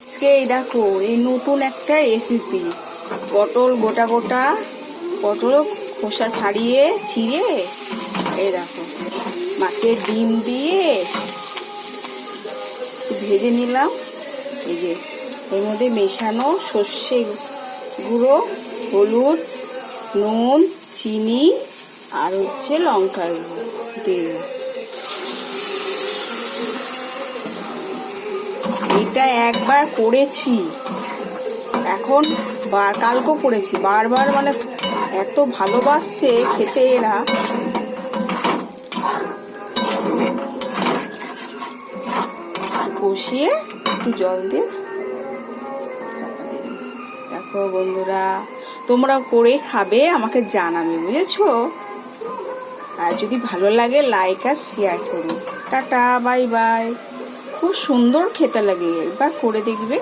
আজকে এই দেখো এই নতুন একটা রেসিপি, পটল গোটা গোটা পটল খোসা ছাড়িয়ে চিড়ে এই দেখো মাছের ডিম দিয়ে ভেজে নিলাম। এই যে এর মধ্যে মেশানো সর্ষে গুঁড়ো, হলুদ, নুন, চিনি আর হচ্ছে লঙ্কার গুঁড়ো দিয়ে এটা একবার করেছি, এখন কালকেও করেছি, বারবার মানে এত ভালোবাসছে খেতে এরা। কষিয়ে একটু জল দিয়ে চাপা দিয়ে দেবো। দেখো বন্ধুরা, তোমরা করে খাবে, আমাকে জানাবে, বুঝেছো? আর যদি ভালো লাগে লাইক আর শেয়ার করো। Tata, bye bye. খুব সুন্দর খেতে লাগে, একবার করে দেখবে।